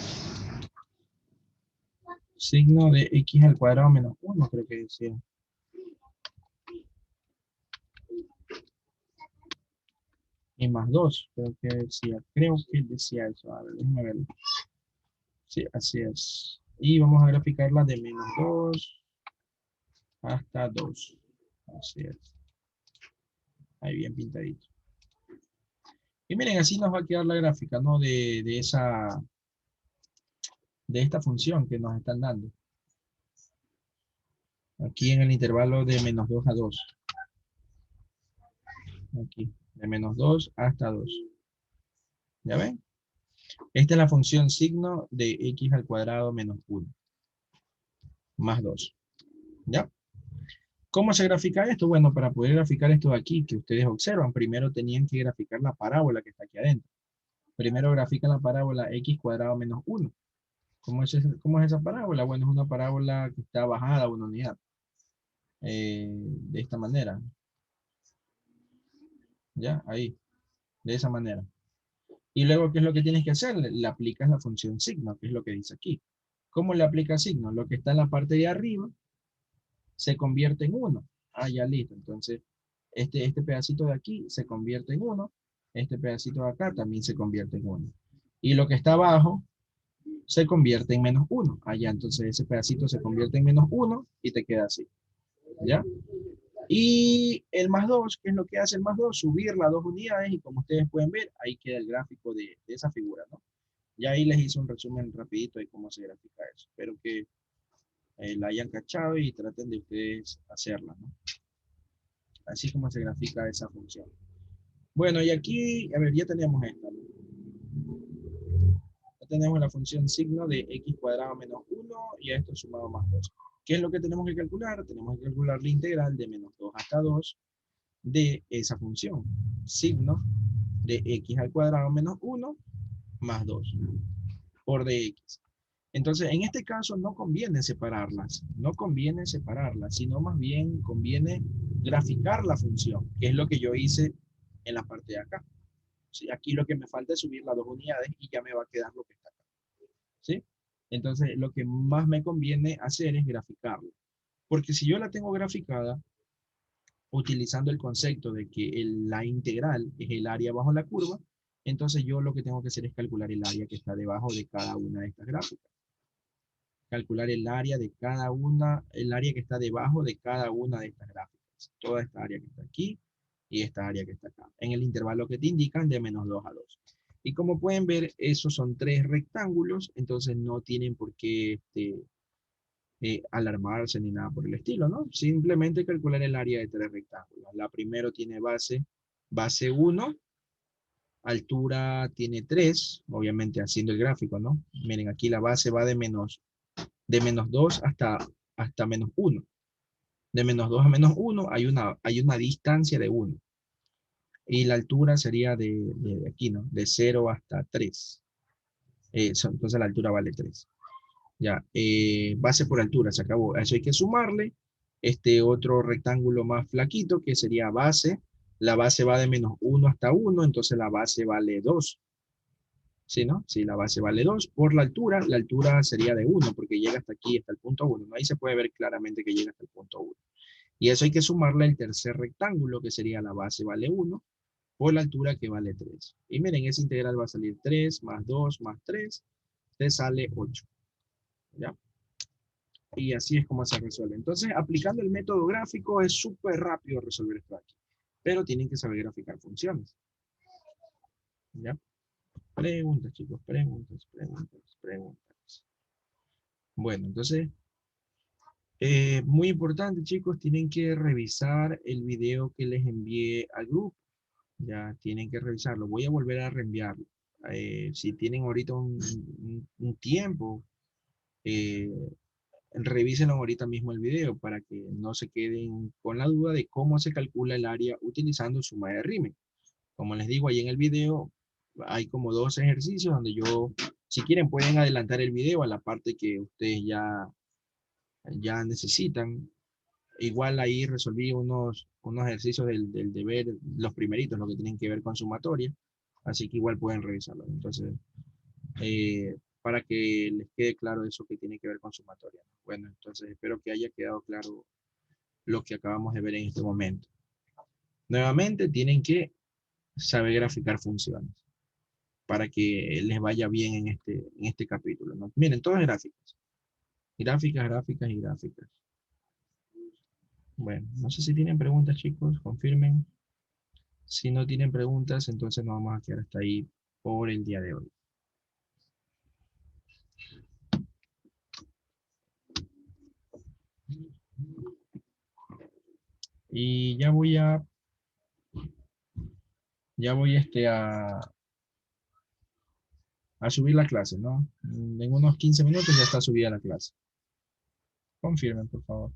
signo de X al cuadrado menos 1, creo que decía. Y más 2, creo que decía eso. A ver, déjame ver. Sí, así es. Y vamos a graficarla de menos 2 hasta 2. Así es. Ahí bien pintadito. Y miren, así nos va a quedar la gráfica, ¿no? De esta función que nos están dando. Aquí en el intervalo de menos 2 a 2. Aquí, de menos 2 hasta 2. ¿Ya ven? Esta es la función signo de X al cuadrado menos 1. Más 2. ¿Ya? ¿Cómo se grafica esto? Bueno, para poder graficar esto de aquí, que ustedes observan, primero tenían que graficar la parábola que está aquí adentro. Primero grafican la parábola X cuadrado menos 1. ¿Cómo es esa parábola? Bueno, es una parábola que está bajada a una unidad. De esta manera. ¿Ya? Ahí. De esa manera. Y luego, ¿qué es lo que tienes que hacer? Le aplicas la función signo, que es lo que dice aquí. ¿Cómo le aplicas signo? Lo que está en la parte de arriba se convierte en 1. Ah, ya listo. Entonces, este pedacito de aquí se convierte en 1. Este pedacito de acá también se convierte en 1. Y lo que está abajo se convierte en menos 1. Allá, entonces ese pedacito se convierte en menos 1 y te queda así. ¿Ya? Y el más 2, ¿qué es lo que hace el más 2? Subir las dos unidades y como ustedes pueden ver, ahí queda el gráfico de esa figura, ¿no? Ya ahí les hice un resumen rapidito de cómo se grafica eso. Espero que la hayan cachado y traten de ustedes hacerla, ¿no? Así como se grafica esa función. Bueno, y aquí, a ver, ya tenemos esta, ¿no? Ya tenemos la función signo de x cuadrado menos 1 y a esto sumado más 2. ¿Qué es lo que tenemos que calcular? Tenemos que calcular la integral de menos 2 hasta 2 de esa función. Signo de x al cuadrado menos 1 más 2 por dx. Entonces, en este caso no conviene separarlas, no conviene separarlas, sino más bien conviene graficar la función, que es lo que yo hice en la parte de acá. ¿Sí? Aquí lo que me falta es subir las dos unidades y ya me va a quedar lo que está acá. ¿Sí? Entonces, lo que más me conviene hacer es graficarlo. Porque si yo la tengo graficada, utilizando el concepto de que la integral es el área bajo la curva, entonces yo lo que tengo que hacer es calcular el área que está debajo de cada una de estas gráficas. Calcular el área de cada una, el área que está debajo de cada una de estas gráficas. Toda esta área que está aquí y esta área que está acá. En el intervalo que te indican de menos 2 a 2. Y como pueden ver, esos son tres rectángulos, entonces no tienen por qué alarmarse ni nada por el estilo, ¿no? Simplemente calcular el área de tres rectángulos. La primero tiene base 1, altura tiene 3, obviamente haciendo el gráfico, ¿no? Miren, aquí la base va de menos 2 hasta menos 1. De menos 2 a menos 1 hay una distancia de 1. Y la altura sería de aquí, ¿no? De 0 hasta 3. Entonces la altura vale 3. Ya, base por altura, se acabó. A eso hay que sumarle este otro rectángulo más flaquito que sería base. La base va de menos 1 hasta 1, entonces la base vale 2. ¿Sí, no? Sí, la base vale 2 por la altura sería de 1 porque llega hasta aquí, hasta el punto 1. ¿No? Ahí se puede ver claramente que llega hasta el punto 1. Y eso hay que sumarle el tercer rectángulo, que sería la base vale 1, por la altura que vale 3. Y miren, esa integral va a salir 3 más 2 más 3, te sale 8. ¿Ya? Y así es como se resuelve. Entonces, aplicando el método gráfico es súper rápido resolver esto aquí. Pero tienen que saber graficar funciones. ¿Ya? Preguntas, chicos, preguntas. Bueno, entonces, muy importante, chicos, tienen que revisar el video que les envié al grupo. Ya tienen que revisarlo. Voy a volver a reenviarlo. Si tienen ahorita un tiempo, eh, revísenlo ahorita mismo el video para que no se queden con la duda de cómo se calcula el área utilizando suma de Riemann. Como les digo, ahí en el video hay como dos ejercicios donde yo, si quieren, pueden adelantar el video a la parte que ustedes ya necesitan. Igual ahí resolví unos ejercicios del deber, los primeritos, lo que tienen que ver con sumatoria, así que igual pueden revisarlo. Entonces, para que les quede claro eso que tiene que ver con sumatoria. Bueno, entonces espero que haya quedado claro lo que acabamos de ver en este momento. Nuevamente, tienen que saber graficar funciones para que les vaya bien en este capítulo, ¿no? Miren, todas gráficas. Gráficas, gráficas y gráficas. Bueno, no sé si tienen preguntas, chicos, confirmen. Si no tienen preguntas, entonces nos vamos a quedar hasta ahí por el día de hoy. Y ya voy a subir la clase, ¿no? En unos 15 minutos ya está subida la clase. Confirmen, por favor.